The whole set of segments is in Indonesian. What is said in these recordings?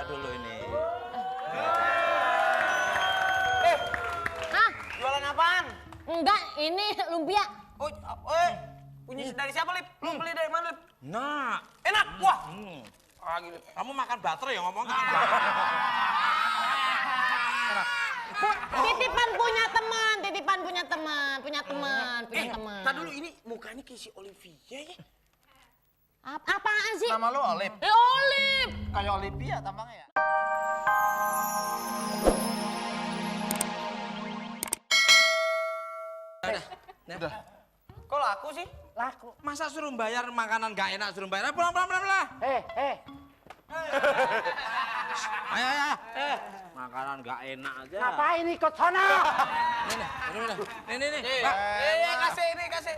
coba dulu ini. Hah? Jualan apaan? Enggak, ini lumpia. Punya dari siapa, Lip? Lu beli dari mana, Lip? Nah, Enak, wah. gitu. Kamu makan butter ya ngomong kan? Titipan punya teman, punya teman. Tadi dulu ini mukanya kayak si Olivia ya. Apaan sih? Nama lu Olip? Olip. Kayak Olivia tampangnya ya? Udah. Kok laku sih? Laku. Masa suruh bayar makanan gak enak suruh bayar? Pulang lah. Ayo. Makanan gak enak aja. Ngapain ikut sana? Ini. Kasih.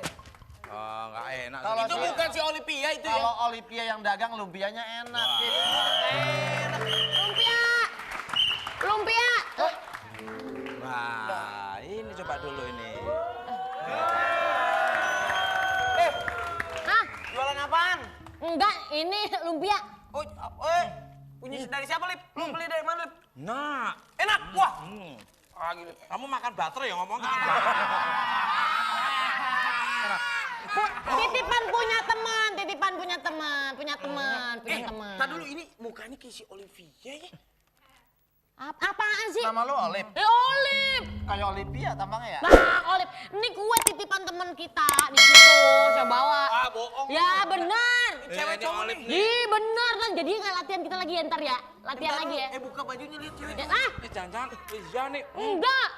Oh, gak enak. Itu bukan si Olivia itu ya. Kalau Olivia yang dagang, lumpianya enak. Lumpia. Wah, ini coba dulu ini. Hah? Jualan apaan? Enggak, ini lumpia. Punya dari siapa, Lip? Lu beli dari mana, Lip? Nah, Enak, wah. gitu. Kamu makan butter ya ngomong kan? Titipan punya teman, Tadi dulu ini mukanya kayak si Olivia ya. Apaan sih? Nama lu Olip? Olip. Kayak Olivia tampangnya ya? Nah, Olip, ini kue titipan teman kita di situ, saya bawa. Bohong. Ya benar. Cewek cowok nih. Ih benar kan, jadi nggak latihan kita lagi ya ntar ya, latihan lagi ya. Buka bajunya lihat cewek. Jangan-jangan Riza nih. Enggak.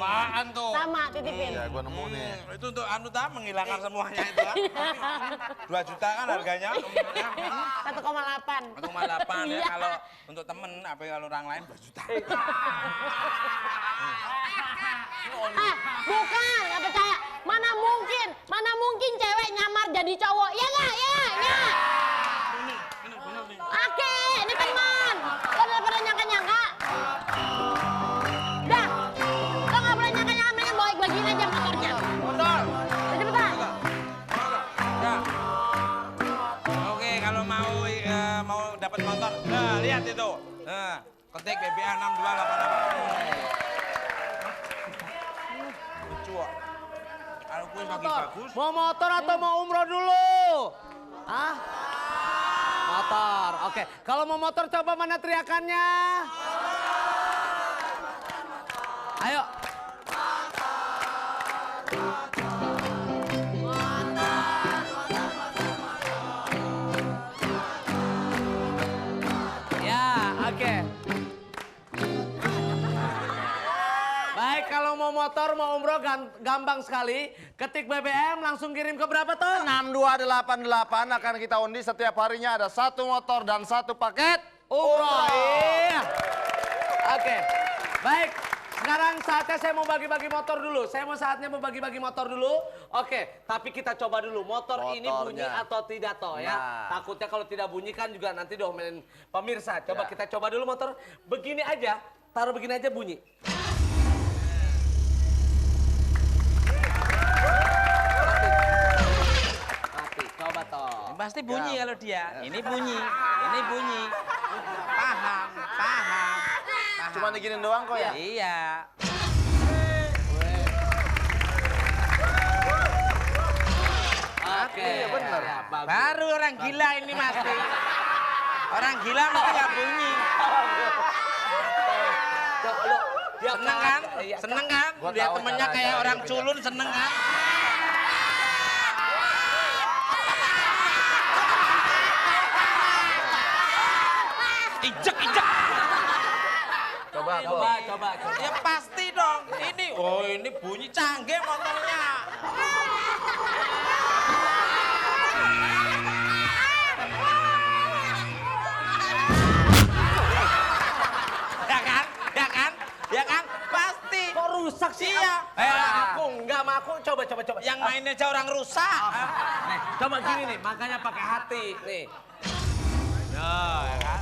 Apaan tuh? Sama titipin. Ya gua nemu nih. Itu untuk menghilangkan semuanya itu kan. 2 juta kan harganya. 1,8. 1,8 ya Iya. kalau untuk temen, apa kalau orang lain 2 juta. Bukan, nggak percaya. Mana mungkin cewek nyamar jadi cowok, ya nggak? Ya. Ini bener nih. Oke, ini teman. Lo daripada nyangka-nyangka. Dah, lo nggak boleh nyangka-nyangka, mendingan bagiin aja motornya. Motor. Cepetan. Ya. Oke, kalau mau dapat motor, nah lihat itu. Nah, ketik BBA 6288. Lucu kok. Kalau gue lagi bagus. Mau motor atau mau umroh dulu? Hah? Motor, oke. Kalau mau motor coba mana teriakannya? Ayo. Ya, oke. Baik, kalau mau motor, mau umroh gampang sekali. Ketik BBM langsung kirim ke berapa tuh? 6288 akan kita undi setiap harinya ada 1 motor dan 1 paket Umroh. Iya. Oke, baik. Sekarang saatnya saya mau bagi-bagi motor dulu. Saatnya mau bagi-bagi motor dulu. Oke, tapi kita coba dulu motor ini bunyi Motornya. atau tidak toh ya. Nah. Takutnya kalau tidak bunyi kan juga nanti diomelin pemirsa. Coba Ya. kita coba dulu motor. Begini aja, taruh begini aja bunyi. Mati, coba toh. Pasti bunyi kalau dia. Ini bunyi. Paham. Cuma diginin doang kok ya? Iya. Oke, Iya, bener. ya, bagus. Baru orang gila ini pasti. Orang gila mesti nggak bunyi. Dia Seneng kan? Iya. Seneng kan? Gua Lihat tahu temennya caranya, kayak orang iya. culun, seneng kan? Ijek. Coba. Ya pasti dong. Ini bunyi canggih motornya. Ya kan? Pasti. Kok rusak sih? Iya. Aku enggak, aku coba. Yang mainnya aja orang rusak. Nih, coba gini nih, makanya pakai hati nih. Nah, ya kan?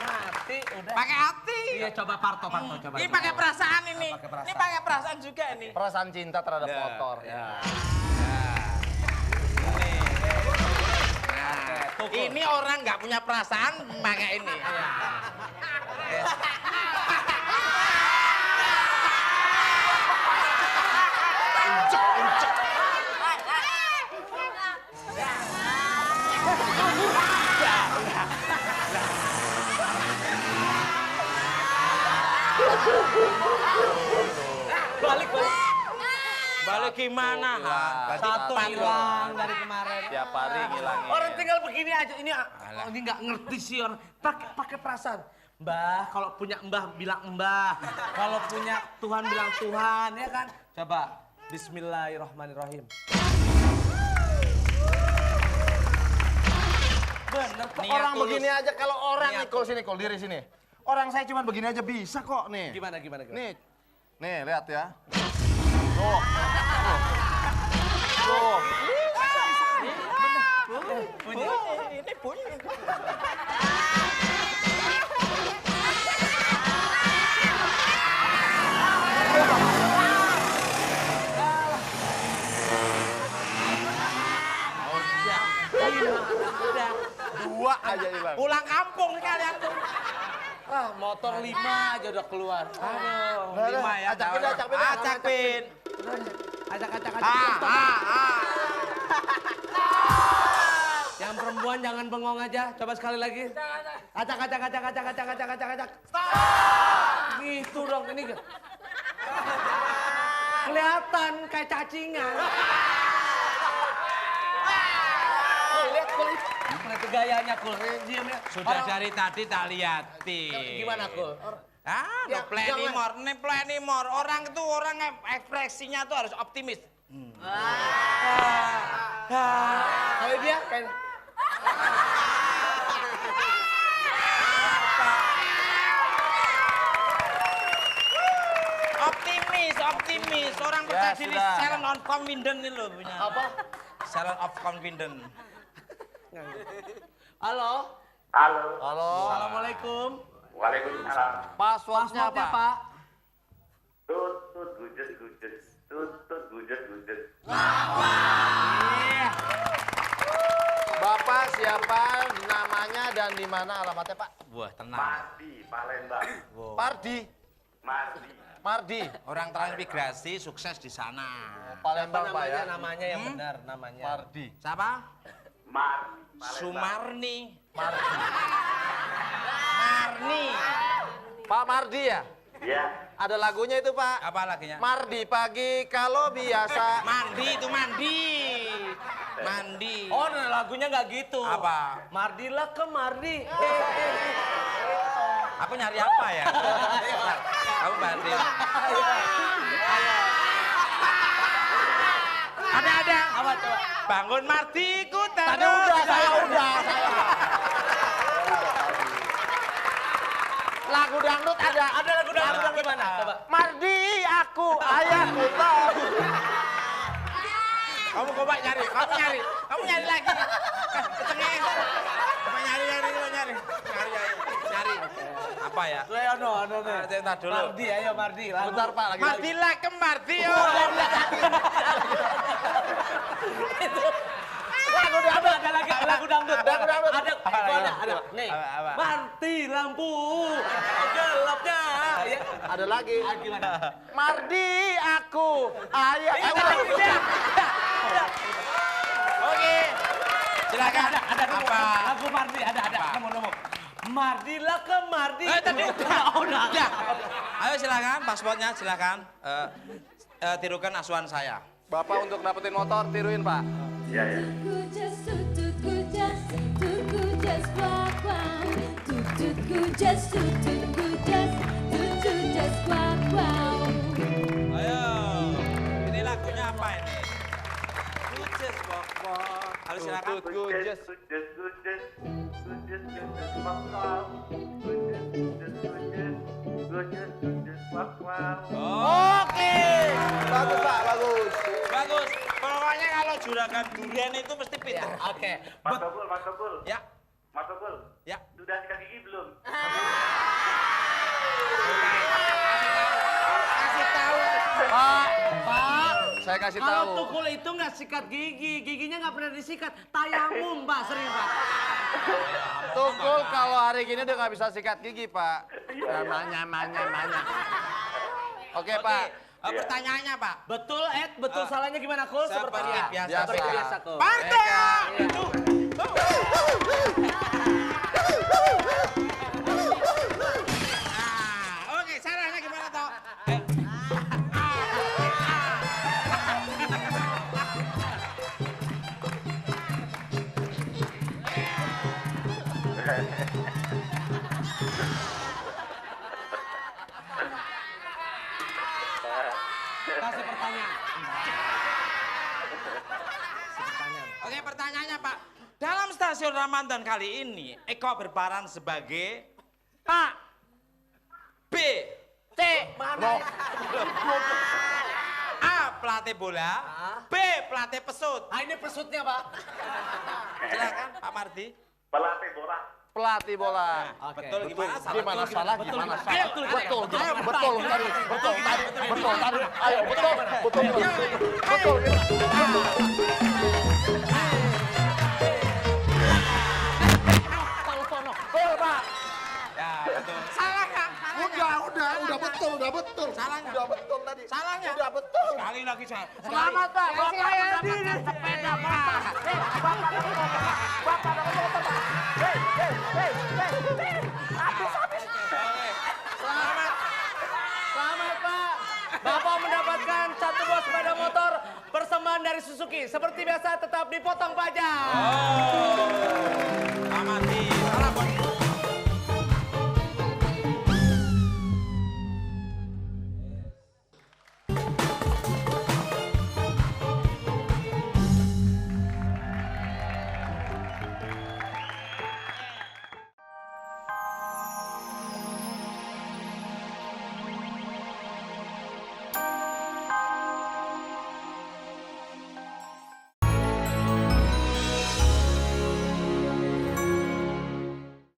Hati udah. Pakai hati. Iya, coba Parto coba. Ini pakai perasaan ini. Pakai perasaan. Ini pakai perasaan juga ini. Perasaan cinta terhadap Ya. motor. Ya. Ini orang nggak punya perasaan pakai ini. Balik. Balik gimana? Satu hilang dari kemarin. Tiap hari ngilangin. Orang tinggal begini aja. Ini nggak ngerti sih orang. Pakai perasaan. Mbah, kalau punya mbah bilang mbah. Kalau punya Tuhan bilang Tuhan, ya kan? Coba. Bismillahirrahmanirrahim. Bener kok. Orang begini aja kalau orang Nikol sini, Kol, diri sini. Orang saya cuma begini aja bisa kok nih. Gimana? Nih, lihat ya. Tuh. Tuh. Ini bunyi. Dua aja hilang. Pulang kampung nih kalian tuh. Motor 5 aja udah keluar. Aduh. 5 ya. Acak-pin. Acak. Yang perempuan jangan bengong aja. Coba sekali lagi. Acak. Gitu dong ini. Kelihatan kayak cacingan. Lihat Kul. Lihat gayanya Kul. Diam ya. Sudah dari tadi tak liatin. Gimana Kul? No planimor. Orang itu ekspresinya tuh harus optimis. Kalau dia kayak optimis. Orang percaya diri, silent of confidence ini loh punya. apa? Silent of confidence. Halo. Assalamualaikum. Waalaikumsalam. Passwordnya apa? Pak? Tut gujes. Bapak siapa namanya dan di mana alamatnya, Pak? Wah, tenang. Mardi, Palembang. Mardi. Orang transmigrasi sukses di sana. Palembang, Pak ya. Namanya yang benar namanya. Mardi. Siapa? Mardi, Palembang. Sumarni. Pak Mardi ya? Ya. Ada lagunya itu, Pak. Apa laginya? Mardi pagi kalau biasa. Mandi. Oh, nah, lagunya nggak gitu. Apa? Mardilah ke Mardi. Aku nyari apa ya? Kamu Mandi. Ada. Apa coba? Bangun Mardi ku Tadi udah, saya udah. Lagu dangdut ada. Ada lagu dangdut gimana? Coba. Mardi aku, ayahku tahu. Kamu coba nyari. Kamu nyari lagi. Ketengeng. Coba nyari. Apa ya? Bentar dulu. Mardi, ayo Mardi. Lagu. Bentar, Pak, lagi. Mardilah ke Mardi. Ada lagi lagu dangdut. Ada. Nih. Apa? Mati lampu gelapnya. Ya. Ada lagi. Gimana? Mardi aku, ayah. Oke. Silakan. Ada Apa? lagu Mardi ada. Nomor. Mardilah ke Mardi. Tadi udah. Ayo silakan, paspornya silakan. Tirukan asuhan saya. Bapak untuk dapetin motor, tiruin, Pak. Ya. Ayo. Ini lagunya apa ini? Gujes pokok. Halo silakan. Gujes. Oke. Bagus, Pak, bagus. Bagus. Pokoknya kalau juragan durian itu mesti pintar. Oke. Mas Togul. Ya. Mas Togul. Ya. Sudah sikat gigi belum? Kasih tahu. Pak, saya kasih Kalau tahu. tukul itu nggak sikat gigi, giginya nggak pernah disikat. Tayamum, Pak, sering, Pak. Tukul kalau hari gini udah nggak bisa sikat gigi, Pak. Namanya. Oke, Pak. Pertanyaannya, Pak. Betul, Ed. Betul salahnya gimana, Kul? Seperti biasa. Seperti biasa, Kul. Partai! Oke, salahnya gimana, toh? Kasih pertanyaan. Oke, pertanyaannya, Pak. Dalam stasiun Ramadan kali ini, Eko berperan sebagai Pak. B. C. Mana? A. Pelatih bola. B. Pelatih pesut. Ah, ini pesutnya, Pak. Silakan, Pak Mardi. Pelatih bola. Pelatih bola. Oke. Betul gimana? Salah. Gimana salah? Gimana salah? Ayo, betul, Betul tadi. Ayo, Betul tadi. Ayo, betul. Betul, Pak. Ya, betul. Salah, Kak. Udah betul. Salahnya. Udah betul tadi. Salahnya. Udah betul. Sekali lagi saya. Selamat, Pak. Bapak yang di sepeda, Pak. Selamat. Selamat, Pak. Bapak mendapatkan 1 buah sepeda motor persembahan dari Suzuki. Seperti biasa tetap dipotong pajak. Pak Mardi. Salah buat